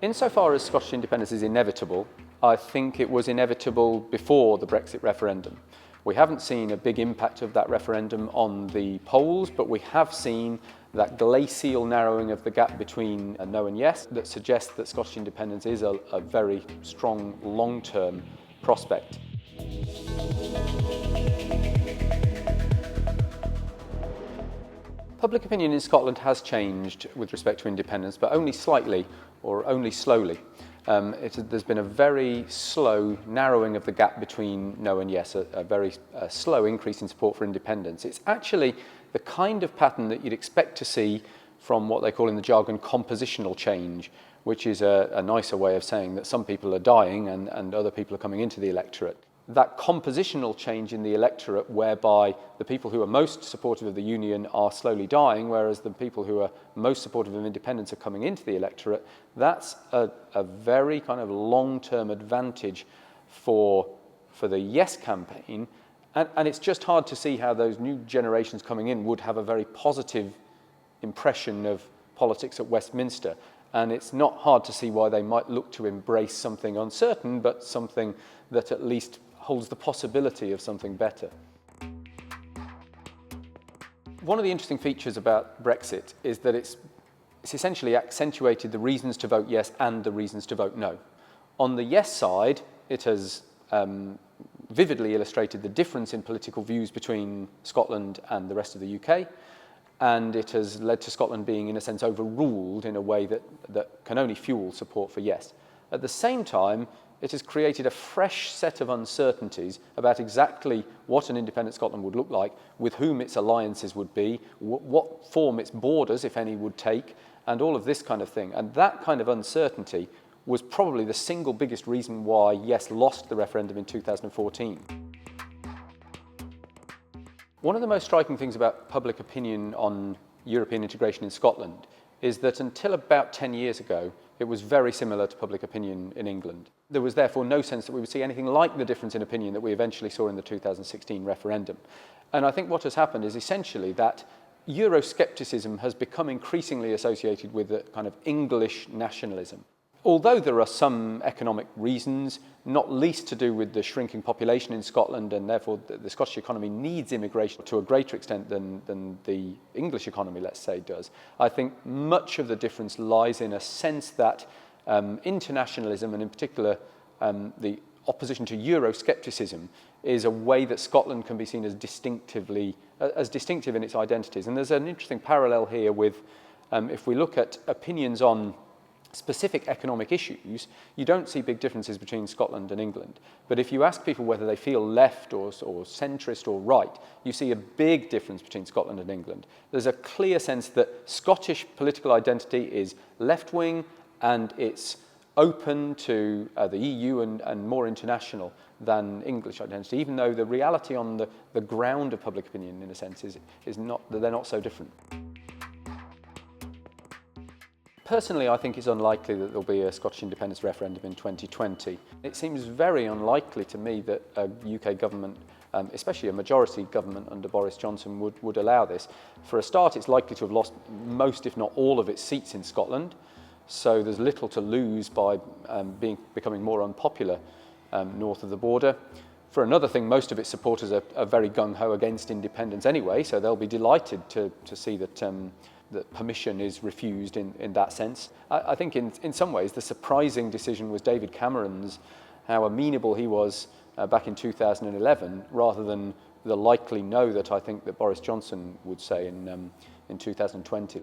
Insofar as Scottish independence is inevitable, I think it was inevitable before the Brexit referendum. We haven't seen a big impact of that referendum on the polls, but we have seen that glacial narrowing of the gap between a no and yes that suggests that Scottish independence is a very strong long-term prospect. Public opinion in Scotland has changed with respect to independence, but only slightly or only slowly. There's been a very slow narrowing of the gap between no and yes, a very slow increase in support for independence. It's actually the kind of pattern that you'd expect to see from what they call in the jargon compositional change, which is a nicer way of saying that some people are dying and other people are coming into the electorate. That compositional change in the electorate whereby the people who are most supportive of the Union are slowly dying, whereas the people who are most supportive of independence are coming into the electorate, that's a very kind of long-term advantage for the yes campaign. And it's just hard to see how those new generations coming in would have a very positive impression of politics at Westminster. And it's not hard to see why they might look to embrace something uncertain, but something that at least holds the possibility of something better. One of the interesting features about Brexit is that it's essentially accentuated the reasons to vote yes and the reasons to vote no. On the yes side, it has vividly illustrated the difference in political views between Scotland and the rest of the UK, and it has led to Scotland being, in a sense, overruled in a way that can only fuel support for yes. At the same time, it has created a fresh set of uncertainties about exactly what an independent Scotland would look like, with whom its alliances would be, what form its borders, if any, would take, and all of this kind of thing. And that kind of uncertainty was probably the single biggest reason why yes lost the referendum in 2014. One of the most striking things about public opinion on European integration in Scotland is that until about 10 years ago, it was very similar to public opinion in England. There was therefore no sense that we would see anything like the difference in opinion that we eventually saw in the 2016 referendum. And I think what has happened is essentially that Euroscepticism has become increasingly associated with a kind of English nationalism. Although there are some economic reasons, not least to do with the shrinking population in Scotland, and therefore the Scottish economy needs immigration to a greater extent than the English economy, let's say, does, I think much of the difference lies in a sense that internationalism, and in particular the opposition to Euroscepticism, is a way that Scotland can be seen as distinctive in its identities. And there's an interesting parallel here with, if we look at opinions on specific economic issues, you don't see big differences between Scotland and England. But if you ask people whether they feel left or centrist or right, you see a big difference between Scotland and England. There's a clear sense that Scottish political identity is left-wing and it's open to the EU and more international than English identity, even though the reality on the ground of public opinion, in a sense, is not that they're not so different. Personally, I think it's unlikely that there'll be a Scottish independence referendum in 2020. It seems very unlikely to me that a UK government, especially a majority government under Boris Johnson, would allow this. For a start, it's likely to have lost most, if not all, of its seats in Scotland, so there's little to lose by becoming more unpopular north of the border. For another thing, most of its supporters are very gung-ho against independence anyway, so they'll be delighted to see that that permission is refused in that sense. I think in some ways the surprising decision was David Cameron's, how amenable he was back in 2011, rather than the likely no that I think that Boris Johnson would say in 2020.